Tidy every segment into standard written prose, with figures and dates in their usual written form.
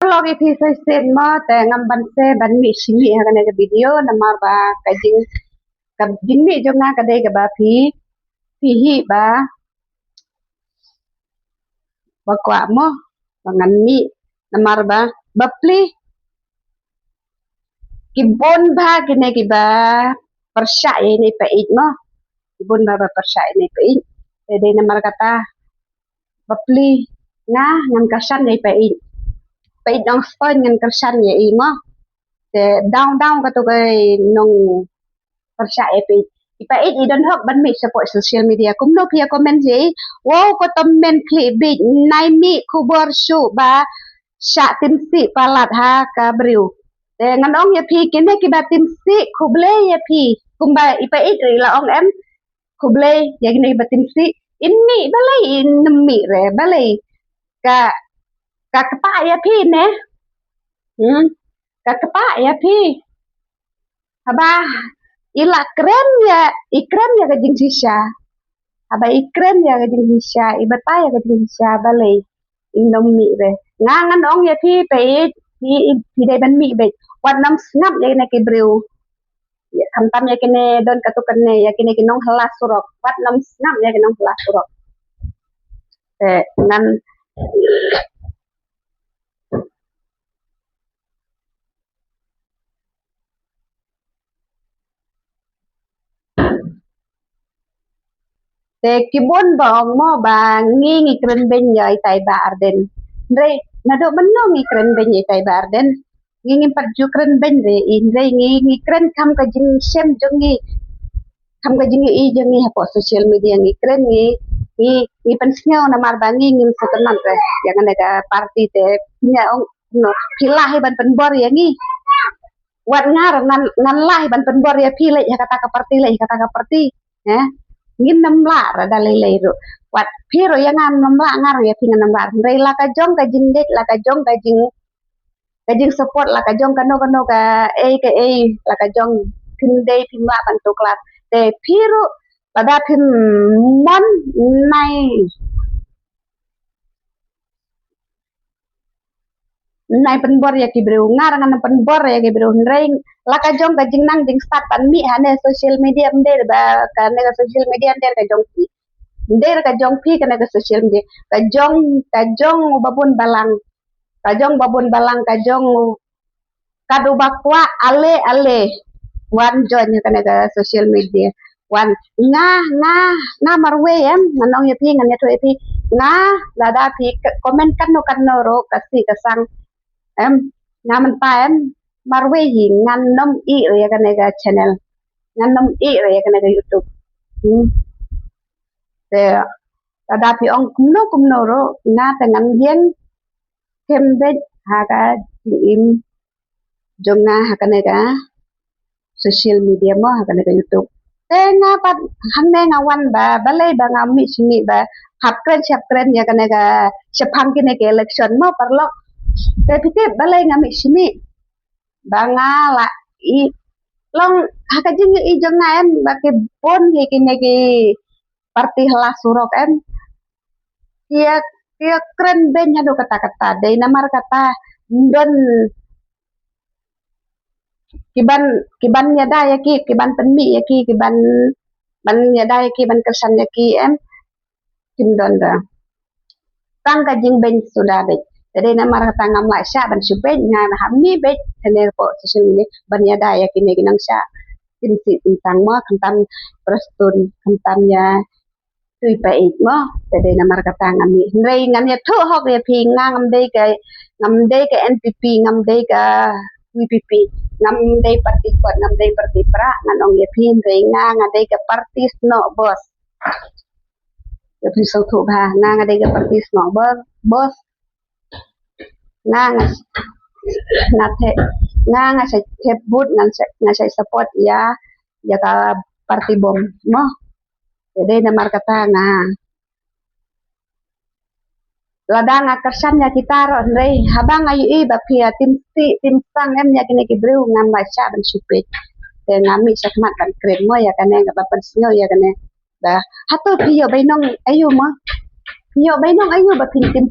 vlog iti sa sen mo te ngam ban se ban mi simi ha kana video nama ba kajing kabjing mi jo nga kadai ka ba phi hi ba kwa mo bangan mi nama ba bapli kibon ba kine ki ba persya ini peit mo kibon ba persya ini peit de nama kata bapli nga ngam kasan ni peit peit dong stone ngam kasan ye i mo te down ka to kai nong persya peit ipait idon hok ban mi support social media kum no pia comment je wow ko comment clip big nai mi kubor su ba sya tim si palat ha ka briu te ngan ong ye pi kene ki ba tim si kuble ye pi kumba ipait ri la ong em kuble ye ni ba tim si inni balai nemi re balai ka kepa ya pi ne ka kepa ya pi haba ila keren ya ikren ya kajing sisa haba ikren ya kajing sisa ibata ya kajing sisa balai indomi re ngangan ong ya pi peit pi dai ban mi be wat nam snap ya ne ke breu ya kamtam ya kene don katukan ne ya kene kinong helas surok wat nam snap ya kinong helas surok ngan te kibon bong mo ba ngi kren ben ya tai ba arden re nado menno ngi kren ben ya tai ba arden ngi pat ju kren ben re in re ngi kren kam ka jing sem jongi kam ka jing i jongi ha po social media ngi kren ngi pensnyo na mar ba ngi setenan re yang ada party te nya ong no pilah ban penbor ya ngi wat ngar nan lah ban penbor ya pilih ya kata ka party ya ngin namla rada lele ro wat piro yang namla ngar ya pingan namla rei la ka jong ka jindet la ka jong ka jing support la ka jong ka no ka la ka jong pinde pimla bantu kelas te piro pada pim mon nai penbor ya ki breu ngar ngan penbor ya ki breu rei la ka jong ka jing nang jing start pan mi hane social media mde ba ka ne social media der ka jong pi der ka jong pi ka ne social media ka jong babun balang ka jong kadu bakwa ale wan join ka ne social media wan nga marwe em manong ya pi ngan ya to pi nga la da pi comment kan no ro ka si ka sang em ngaman pa em marwe hi ngan nom i ya ka ne channel ngan nom i ya ka ne YouTube te ada pi ong kumno ro na ta ngan yen kembe ha ka im jonga ha ka ne social media mo ha ka ne YouTube te nga pat hang ne nga wan ba balai ba nga mi sini ba hap kren ya ka ne sepang kine ke election mo perlo te pite balai nga mi sini ba nga la i long ha ka jing i jonga em ba ke bon ye kine ke parti hela surok em kia keren ben ado kata-kata dai namar kata don kiban nyada ya ki kiban penmi ya ki kiban ban nyada ya ki ban kesan ya ki em kim don da tang ka jing ben sudah dai jadi namar kata ngam la sya ban supet ngan hammi be tene po social media ban nyada ya ki ne ginang sya kim si tang mo kantam prestun kantam ya tui pa ik mo jadi namar kata ngami rei ngam ya tho hok ya pi ngam dei ka NPP ngam dei ka WPP ngam dei parti kot ngam dei parti pra ngan ong ya pi rei ngam dei ka parti sno bos ya pi so thu ba ngam dei ka parti sno bos ngam sa tebut ngan sa support ya ka parti bom mo jadi namar kata nga lada nga kersan ya kita ro rei habang ayu i ba pia tim sang em ya kini ki breu ngam ba sya ban supet te ngami sakmat kan kren mo ya kane ga papan snyo ya kane ba hato pio bainong ayu mo pio bainong ayu ba tim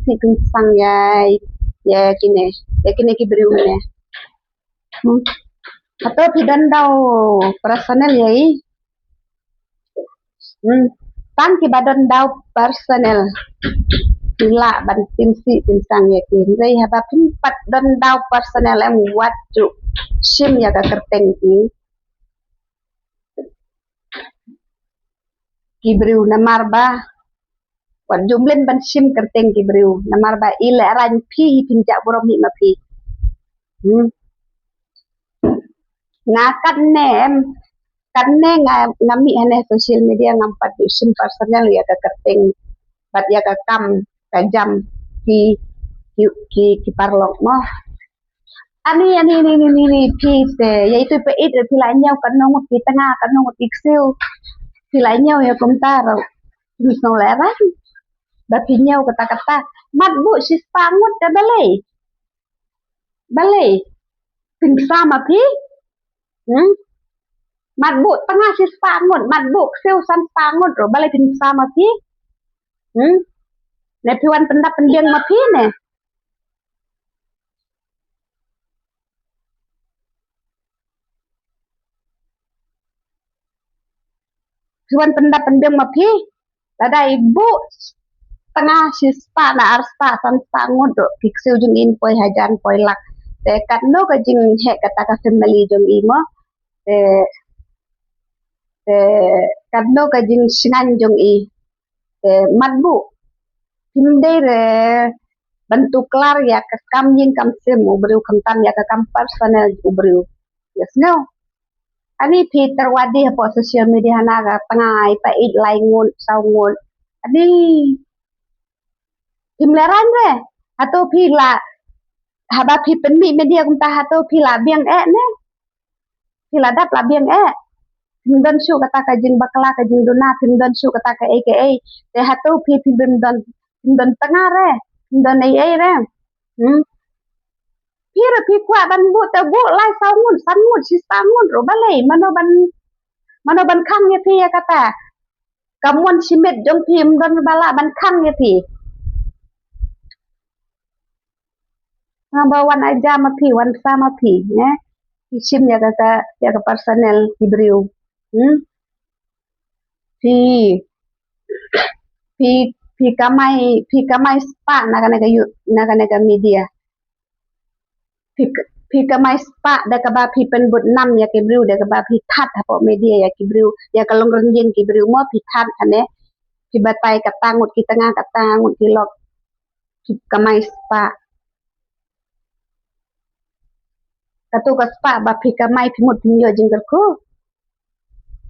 sang ya kini kini kibriu ne atau pidan dau personal yai tan ki badan dau personal sila ban tim sang ya ki rei haba pimpat dan dau personal em watu sim ya ka kerteng ki briu namar ba wat jumlen ban sim kerteng ki briu namar ba ile ran pi pinjak borom mi ma pi ngakat nem kan ne ngami hane social media ngampat sim personal ya ka kerteng bat ya ka kam ka jam ki parlok mo ani pi te yaitu pe it pilanya kan nong ki tengah kan nong iksil pilanya ya komentar bis no leran ba pinyau kata-kata mat bu sis pangut da balai pingsa ma pi mat bu tengah sis pangut mat bu sil san pangut ro balai pingsa ma pi ne piwan pendap pendiang ma pi ne piwan pendap pendiang ma pi lada ibu tengah sispa na arspa san pangut ro piksil jung in poi hajan poi lak te kat no ka jing he kata ka family jung i mo te kat no ka jing sinan jung i te mat bu hinde re bentuk klar ya ke kam yin kam sim ubriu kam tam ya ke kam personal ubriu yes no ani Peter wadi po social media na ga tangai pa it lai ngun sau ngun ani himleran re atau pila haba pi penmi media kum ta atau pila biang ne pila dap la biang pimdan su kata ka jing bakla ka jing dona pimdan su kata ka aka te hatu pi pimdan tengah re pimdan ai re pira pi kwa ban bu ta bu lai sau ngun san ngun si sangun ro balai mano ban khang ye pi ya kata kamuan simet jong pim don bala ban khang ye pi ngabawan aja ma pi wan sama pi ne isim ya kata ya ke personal kibriu pi kamai spa naga media pi kamai spa da ka ba pi penbut nam ya kibriu da ka ba pi that hapo media ya kibriu ya kalong renjing kibriu mo pi that hane pi batai katangut ki tengah katangut ki lok pi kamai spa katu ka spa ba pi kamai pi mut pinyo jinggal ko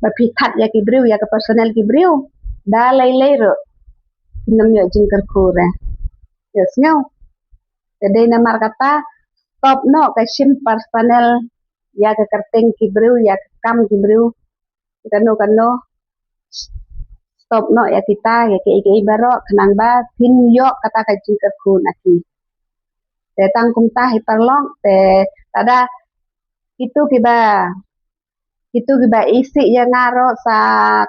ba pi that ya kibriu ya ke personal kibriu da lai ro nam yo jinggal ko re yes ngau jadi namar kata top no ka sim personal ya ke kerteng kibriu ya ke kam kibriu kano stop no ya kita ya ke baro kenang ba pin yo kata ka jinggal ko naki te tangkum tah hiperlong te tada itu kiba isi yang ngaro sa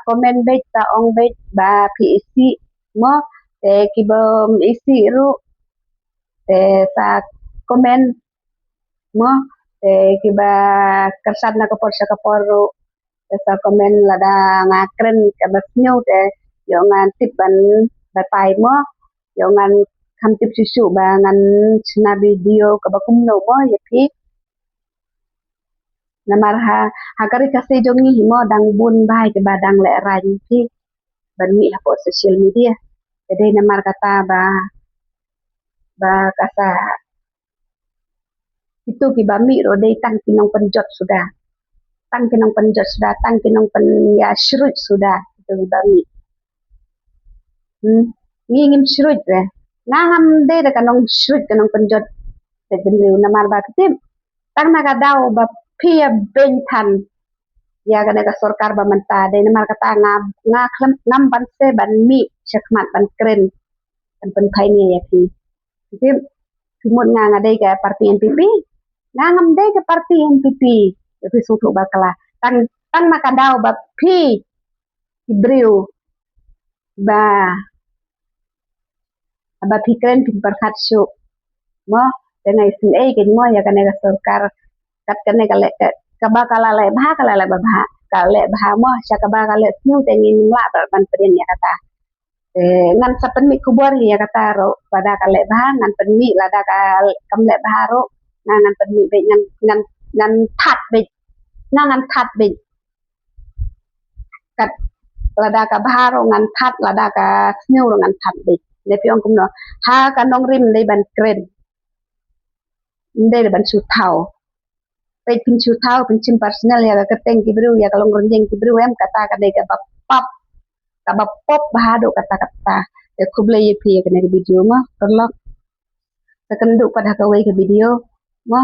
komen bej sa ong bej ba pi isi mo te kiba isi ru te sa komen mo te kiba kersan na kapor sa kapor ru te sa komen lada ngakren kabasnyo te yo ngan tipan batai mo yo ngan kam tip susu ba ngan sina video kabakum no mo ya pi namar hakari kasih jongi himo dang bun bai ke badang le ran pi ban mi hapo social media jadi namar kata ba kasa itu ki ba mi ro dei tang pinong penjot sudah tang pinong penjot sudah tang pinong pen ya shrut sudah itu ba mi ngim shrut re ngam de da kanong shrut kanong penjot de benriu namar ba kitim tang naga dau ba pia bentan ya kana ka sorkar ba manta de namar kata ngam ban se ban mi syakmat ban keren ban pen pai ni ya ki jadi simut nga dei ka parti NPP ngam dei ka parti NPP ya pi sutu bakala tang makadau ba pi ibriu ba pi keren pi perkat syuk mo dengan sini kan mau ya kan surkar kat kan kalau kabakala le bah kala le bah kala bah mo siya kabakala new tengin la ban pedin ya kata ngan sapen mi kubor ya kata ro pada kala bah ngan pen mi lada kal kam le bah ro ngan pen mi be ngan that be ngan that be kat lada ka bah ro ngan that lada ka new ro ngan that be le piong kum no ha kan nong rim dei ban kren dei ban su thau pe pinchu thau pinchin personal ya ka teng kibru ya kalong ronjeng kibru em kata ka dei ka bap pop bahado kata-kata ya kuble ye pi ka ne video ma terlok sekendu pada ka we ke video ma